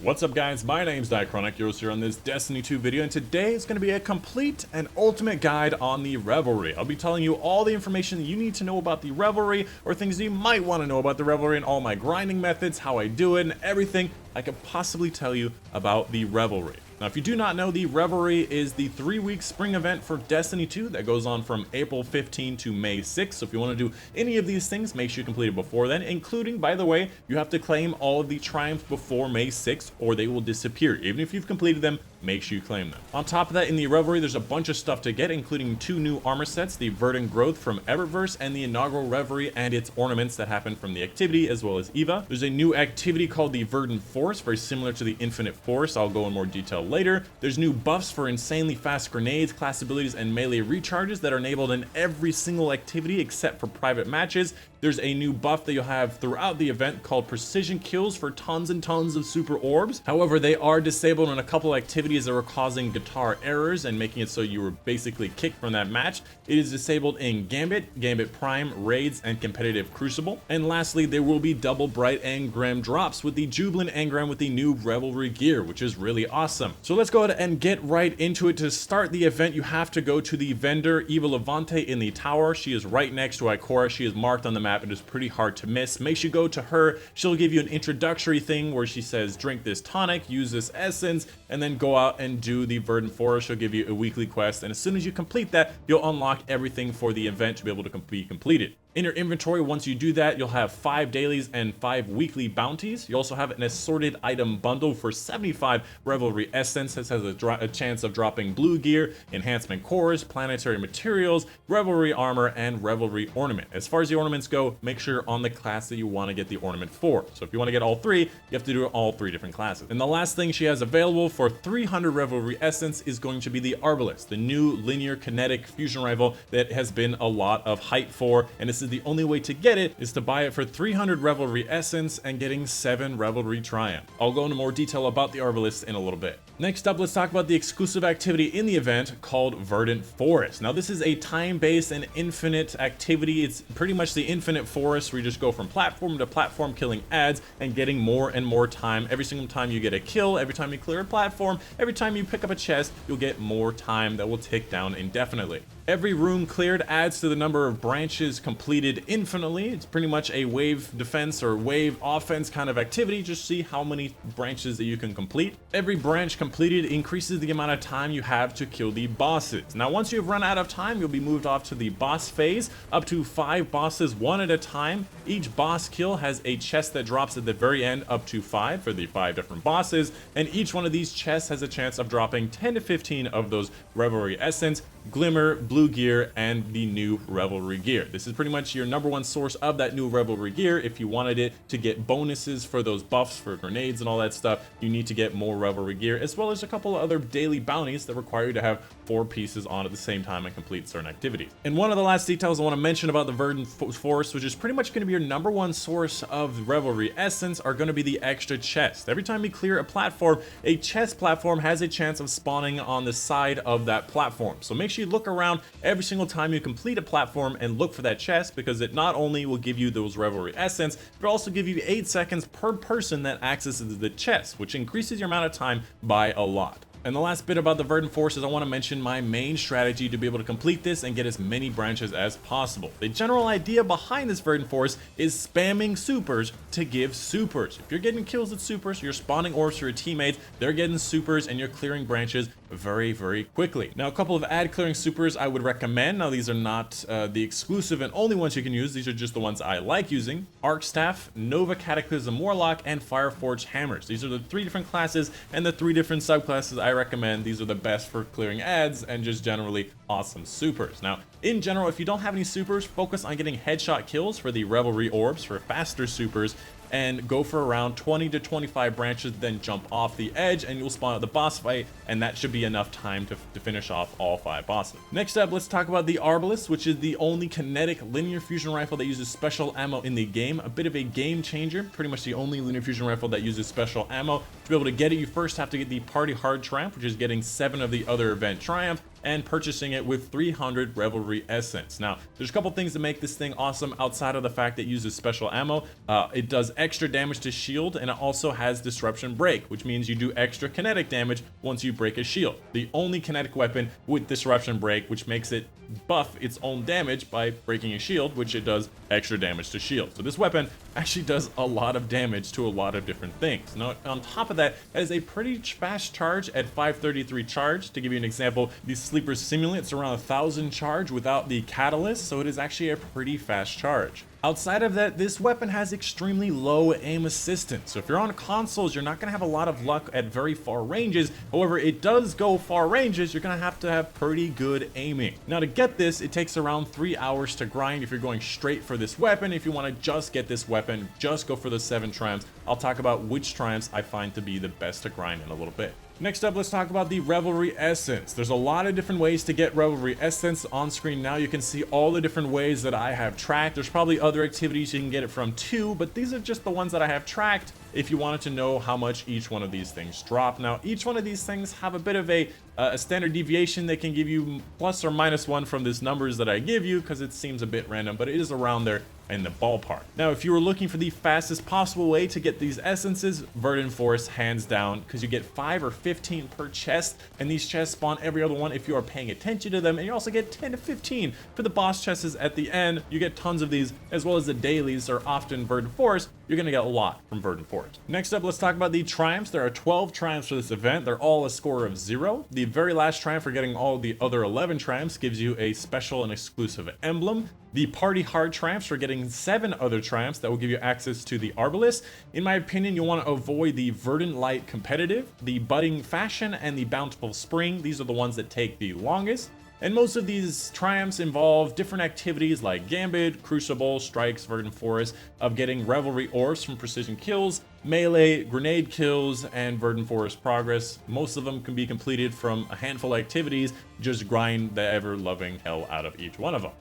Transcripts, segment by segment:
What's up guys, my name's Dychronic, yours here on this Destiny 2 video, and today is going to be a complete and ultimate guide on the Revelry. I'll be telling you all the information that you need to know about the Revelry, or things you might want to know about the Revelry, and all my grinding methods, how I do it, and everything I could possibly tell you about the Revelry. Now, if you do not know, the Revelry is the 3-week spring event for Destiny 2 that goes on from April 15 to May 6. So if you want to do any of these things, make sure you complete it before then, including, by the way, you have to claim all of the triumphs before May 6 or they will disappear. Even if you've completed them, make sure you claim them. On top of that, in the Revelry, there's a bunch of stuff to get, including 2 new armor sets, the Verdant Growth from Eververse and the Inaugural Revelry and its ornaments that happen from the activity as well as EVA. There's a new activity called the Verdant Forest, very similar to the Infinite Forest. I'll go in more detail later. There's new buffs for insanely fast grenades, class abilities, and melee recharges that are enabled in every single activity except for private matches. There's a new buff that you'll have throughout the event called precision kills for tons and tons of super orbs. However, they are disabled in a couple activities that were causing guitar errors and making it so you were basically kicked from that match. It is disabled in Gambit, Gambit Prime, Raids, and Competitive Crucible. And lastly, there will be double Bright Engram drops with the Jubilant Engram with the new Revelry gear, which is really awesome. So let's go ahead and get right into it. To start the event, you have to go to the vendor Eva Levante in the tower. She is right next to Ikora. She is marked on the map. It is pretty hard to miss. Make sure you go to her. She'll give you an introductory thing where she says, drink this tonic, use this essence, and then go out and do the Verdant Forest. She'll give you a weekly quest, and as soon as you complete that, you'll unlock everything for the event to be able to be completed. In your inventory, once you do that, you'll have 5 dailies and 5 weekly bounties. You also have an assorted item bundle for 75 Revelry Essence. This has a chance of dropping blue gear, enhancement cores, planetary materials, Revelry armor, and Revelry ornament. As far as the ornaments go, make sure you're on the class that you want to get the ornament for. So if you want to get all 3, you have to do all 3 different classes. And the last thing she has available for 300 Revelry Essence is going to be the Arbalest, the new linear kinetic fusion rifle that has been a lot of hype for, and this is the only way to get it is to buy it for 300 Revelry Essence and getting 7 Revelry Triumph. I'll go into more detail about the Arbalist in a little bit. Next up, let's talk about the exclusive activity in the event called Verdant Forest. Now, this is a time-based and infinite activity. It's pretty much the Infinite Forest where you just go from platform to platform killing ads and getting more and more time. Every single time you get a kill, every time you clear a platform, every time you pick up a chest, you'll get more time that will tick down indefinitely. Every room cleared adds to the number of branches completed infinitely. It's pretty much a wave defense or wave offense kind of activity. Just see how many branches that you can complete. Every branch completed increases the amount of time you have to kill the bosses. Now, once you've run out of time, you'll be moved off to the boss phase, up to 5 bosses, 1 at a time. Each boss kill has a chest that drops at the very end, up to 5 for the 5 different bosses, and each one of these chests has a chance of dropping 10 to 15 of those Revelry Essence, Glimmer, blue gear, and the new Revelry gear. This is pretty much your #1 source of that new Revelry gear. If you wanted it to get bonuses for those buffs for grenades and all that stuff, you need to get more Revelry gear, as well as a couple of other daily bounties that require you to have 4 pieces on at the same time and complete certain activities. And one of the last details I want to mention about the Verdant Forest, which is pretty much going to be your #1 source of Revelry Essence, are going to be the extra chests. Every time you clear a platform, a chest platform has a chance of spawning on the side of that platform. So make sure you look around every single time you complete a platform and look for that chest, because it not only will give you those Revelry Essence, but also give you 8 seconds per person that accesses the chest, which increases your amount of time by a lot. And the last bit about the Verdant Forest is I want to mention my main strategy to be able to complete this and get as many branches as possible. The general idea behind this Verdant Forest is spamming supers to give supers. If you're getting kills with supers, you're spawning orbs for your teammates, they're getting supers, and you're clearing branches very, very quickly. Now, a couple of ad clearing supers I would recommend. Now, these are not the exclusive and only ones you can use. These are just the ones I like using. Arc Staff, Nova Cataclysm Warlock, and Fireforge Hammers. These are the 3 different classes and the 3 different subclasses I recommend. These are the best for clearing ads and just generally awesome supers. Now, in general, if you don't have any supers, focus on getting headshot kills for the Revelry orbs for faster supers, and go for around 20 to 25 branches, then jump off the edge and you'll spawn at the boss fight, and that should be enough time to finish off all 5 bosses. Next up, let's talk about the Arbalest, which is the only kinetic linear fusion rifle that uses special ammo in the game. A bit of a game changer, pretty much the only linear fusion rifle that uses special ammo. To be able to get it, you first have to get the Party Hard Triumph, which is getting 7 of the other event Triumph, and purchasing it with 300 Revelry Essence. Now, there's a couple things that make this thing awesome outside of the fact that it uses special ammo. It does extra damage to shield, and it also has Disruption Break, which means you do extra kinetic damage once you break a shield. The only kinetic weapon with Disruption Break, which makes it buff its own damage by breaking a shield, which it does extra damage to shield. So this weapon actually does a lot of damage to a lot of different things. Now, on top of that, it has a pretty fast charge at 533 charge. To give you an example, the Sleeper Simulate's around 1000 charge without the catalyst, so it is actually a pretty fast charge. Outside of that, this weapon has extremely low aim assistance. So if you're on consoles, you're not going to have a lot of luck at very far ranges. However, it does go far ranges. You're going to have pretty good aiming. Now, to get this, it takes around 3 hours to grind if you're going straight for this weapon. If you want to just get this weapon, just go for the 7 triumphs. I'll talk about which triumphs I find to be the best to grind in a little bit. Next up, let's talk about the Revelry Essence. There's a lot of different ways to get Revelry Essence. On screen now, you can see all the different ways that I have tracked. There's probably other activities you can get it from too, but these are just the ones that I have tracked if you wanted to know how much each one of these things drop. Now, each one of these things have a bit of a standard deviation. They can give you plus or minus 1 from these numbers that I give you because it seems a bit random, but it is around there in the ballpark. Now, if you were looking for the fastest possible way to get these essences, Verdant Forest hands down, because you get 5 or 15 per chest, and these chests spawn every other one if you are paying attention to them, and you also get 10 to 15 for the boss chests at the end. You get tons of these, as well as the dailies are often Verdant Forest. You're gonna get a lot from Verdant Forest. Next up, let's talk about the triumphs. There are 12 triumphs for this event. They're all a score of 0. The very last triumph for getting all the other 11 triumphs gives you a special and exclusive emblem. The Party Hard triumphs for getting 7 other triumphs that will give you access to the Arbalest. In my opinion, you'll want to avoid the Verdant Light Competitive, the Budding Fashion, and the Bountiful Spring. These are the ones that take the longest. And most of these triumphs involve different activities like Gambit, Crucible, Strikes, Verdant Forest, of getting Revelry Orbs from Precision Kills, Melee, Grenade Kills, and Verdant Forest Progress. Most of them can be completed from a handful of activities. Just grind the ever-loving hell out of each one of them.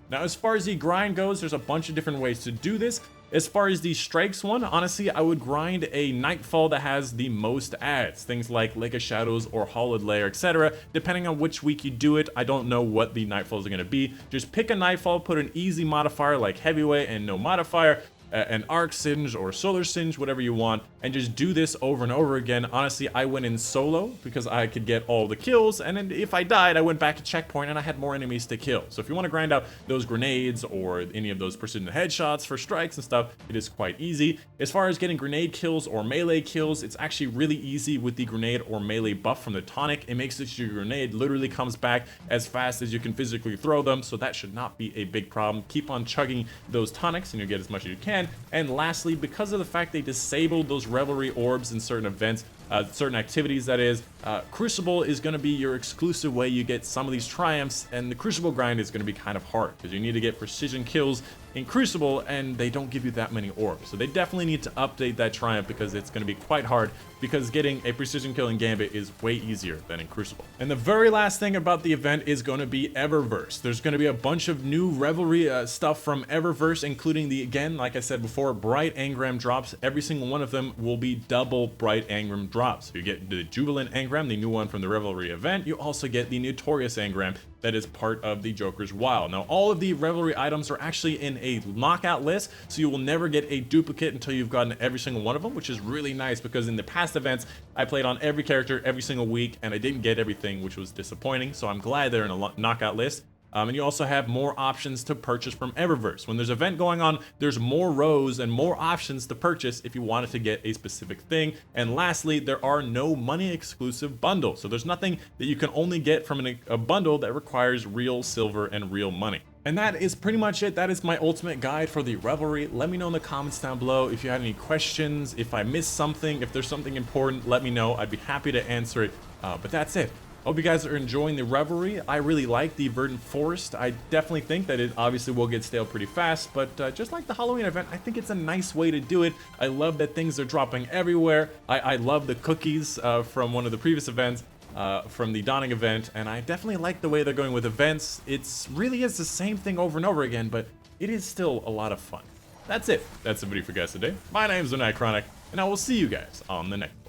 Now, as far as the grind goes, there's a bunch of different ways to do this. As far as the strikes one, honestly, I would grind a Nightfall that has the most adds. Things like Lake of Shadows or Hollowed Lair, etc. Depending on which week you do it, I don't know what the Nightfalls are going to be. Just pick a Nightfall, put an easy modifier like Heavyweight and no modifier, an Arc Singe or Solar Singe, whatever you want, and just do this over and over again. Honestly, I went in solo because I could get all the kills, and then if I died, I went back to checkpoint and I had more enemies to kill. So if you want to grind out those grenades or any of those precision headshots for strikes and stuff, it is quite easy. As far as getting grenade kills or melee kills, it's actually really easy with the grenade or melee buff from the tonic. It makes it so your grenade literally comes back as fast as you can physically throw them, so that should not be a big problem. Keep on chugging those tonics and you'll get as much as you can. And lastly, because of the fact they disabled those Revelry Orbs in certain events, certain activities that is, Crucible is going to be your exclusive way you get some of these triumphs, and the Crucible grind is going to be kind of hard because you need to get precision kills in Crucible and they don't give you that many orbs. So they definitely need to update that triumph because it's going to be quite hard, because getting a precision kill in Gambit is way easier than in Crucible. And the very last thing about the event is going to be Eververse. There's going to be a bunch of new Revelry stuff from Eververse, including the, again, like I said before, Bright Engram drops. Every single one of them will be double Bright Engram drops. So you get the Jubilant Engram, the new one from the Revelry event. You also get the Notorious Engram that is part of the Joker's Wild. Now, all of the Revelry items are actually in a knockout list, so you will never get a duplicate until you've gotten every single one of them, which is really nice because in the past events, I played on every character every single week and I didn't get everything, which was disappointing. So I'm glad they're in a knockout list. And you also have more options to purchase from Eververse. When there's an event going on, there's more rows and more options to purchase if you wanted to get a specific thing. And lastly, there are no money exclusive bundles. So there's nothing that you can only get from a bundle that requires real silver and real money. And that is pretty much it. That is my ultimate guide for the Revelry. Let me know in the comments down below if you had any questions, if I missed something, if there's something important, let me know. I'd be happy to answer it. But that's it. Hope you guys are enjoying the Revelry. I really like the Verdant Forest. I definitely think that it obviously will get stale pretty fast, but just like the Halloween event, I think it's a nice way to do it. I love that things are dropping everywhere. I love the cookies from one of the previous events, from the Dawning event, and I definitely like the way they're going with events. It's really is the same thing over and over again, but it is still a lot of fun. That's it. That's the video for you guys today. My name is Dychronic, and I will see you guys on the next.